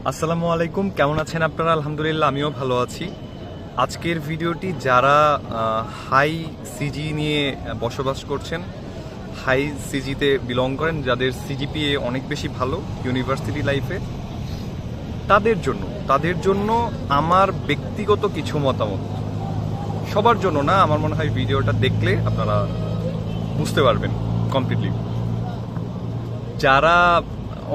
আসসালামু আলাইকুম, কেমন আছেন আপনারা? আলহামদুলিল্লাহ, আমিও ভালো আছি। আজকের ভিডিওটি যারা হাই সিজি নিয়ে বসবাস করছেন, হাই সিজিতে বিলং করেন, যাদের সিজিপিএ অনেক বেশি ভালো ইউনিভার্সিটি লাইফে, তাদের জন্য আমার ব্যক্তিগত কিছু মতামত। সবার জন্য না, আমার মনে হয় ভিডিওটা দেখলে আপনারা বুঝতে পারবেন কমপ্লিটলি। যারা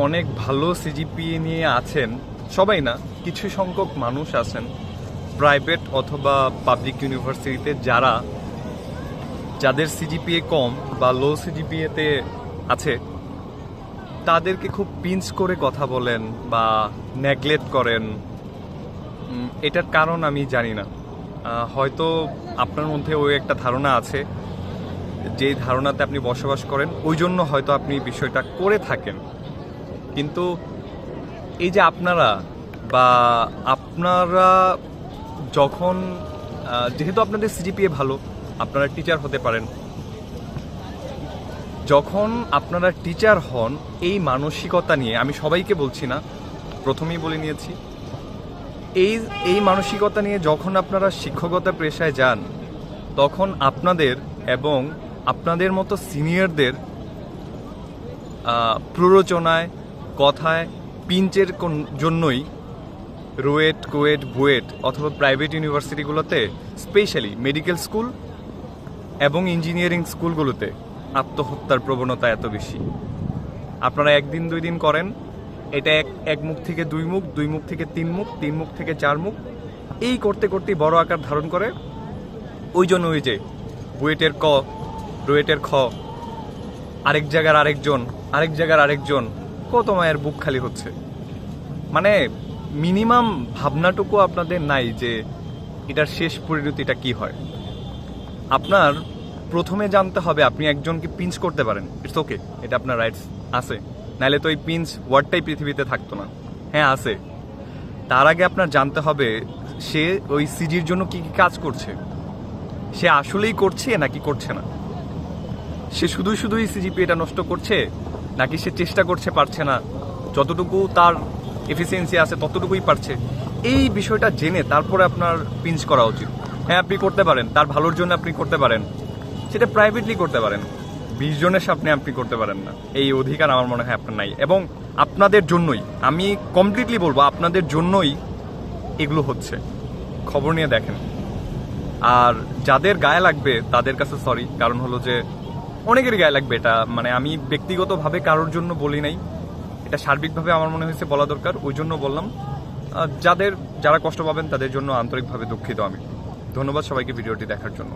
অনেক ভালো সিজিপিএ নিয়ে আছেন, সবাই না, কিছু সংখ্যক মানুষ আছেন প্রাইভেট অথবা পাবলিক ইউনিভার্সিটিতে যাদের সিজিপিএ কম বা লো সিজিপিএতে আছে, তাদেরকে খুব পিঞ্চ করে কথা বলেন বা নেগলেক্ট করেন। এটার কারণ আমি জানি না। হয়তো আপনার মধ্যে ওই একটা ধারণা আছে, যেই ধারণাতে আপনি বসবাস করেন, ওই জন্য হয়তো আপনি বিষয়টা করে থাকেন। কিন্তু এই যে আপনারা যখন যেহেতু আপনাদের সিজিপিএ ভালো, আপনারা টিচার হতে পারেন। যখন আপনারা টিচার হন, এই মানসিকতা নিয়ে, আমি সবাইকে বলছি না, প্রথমেই বলে নিয়েছি, এই মানসিকতা নিয়ে যখন আপনারা শিক্ষকতা পেশায় যান, তখন আপনাদের এবং আপনাদের মতো সিনিয়রদের প্ররোচনায়, কথায়, পিঞ্চের জন্যই রুয়েট, কুয়েট, বুয়েট অথবা প্রাইভেট ইউনিভার্সিটিগুলোতে, স্পেশালি মেডিকেল স্কুল এবং ইঞ্জিনিয়ারিং স্কুলগুলোতে আত্মহত্যার প্রবণতা এত বেশি। আপনারা একদিন দুই দিন করেন, এটা এক মুখ থেকে দুই মুখ, দুই মুখ থেকে তিন মুখ, তিন মুখ থেকে চার মুখ, এই করতে করতেই বড় আকার ধারণ করে। ওই জন্য ওই যে বুয়েটের ক, রুয়েটের খ, আরেক জায়গার আরেকজন, কত মায়ের বুক খালি হচ্ছে। মানে মিনিমাম ভাবনাটুকু আপনাদের নাই যে এটার শেষ পরিণতিটা কি হয়। আপনার প্রথমে জানতে হবে আপনি একজনকে পিঞ্চ করতে পারেন, ইটস ওকে, এটা আপনার রাইটস আছে, নাহলে তো এই পিঞ্চ ওয়ার্ডটাই পৃথিবীতে থাকতো না। হ্যাঁ আছে। তার আগে আপনার জানতে হবে সে ওই সিজির জন্য কি কি কাজ করছে, সে আসলেই করছে নাকি করছে না, সে শুধুই সিজিপিএটা নষ্ট করছে, নাকি সে চেষ্টা করছে, পারছে না, যতটুকু তার এফিসিয়েন্সি আছে ততটুকুই পারছে। এই বিষয়টা জেনে তারপরে আপনার পিঞ্চ করা উচিত। হ্যাঁ, আপনি করতে পারেন, তার ভালোর জন্য আপনি করতে পারেন, সেটা প্রাইভেটলি করতে পারেন, 20 জনের সামনে আপনি করতে পারেন না, এই অধিকার আমার মনে হয় আপনার নাই। এবং আপনাদের জন্যই, আমি কমপ্লিটলি বলবো, আপনাদের জন্যই এগুলো হচ্ছে। খবর নিয়ে দেখেন। আর যাদের গায়ে লাগবে তাদের কাছে সরি, কারণ হলো যে অনেকেরই গায়ে লাগবে এটা, মানে আমি ব্যক্তিগতভাবে কারোর জন্য বলি নাই, এটা সার্বিকভাবে আমার মনে হয়েছে বলা দরকার, ওই জন্য বললাম। যারা কষ্ট পাবেন তাদের জন্য আন্তরিকভাবে দুঃখিত আমি। ধন্যবাদ সবাইকে ভিডিওটি দেখার জন্য।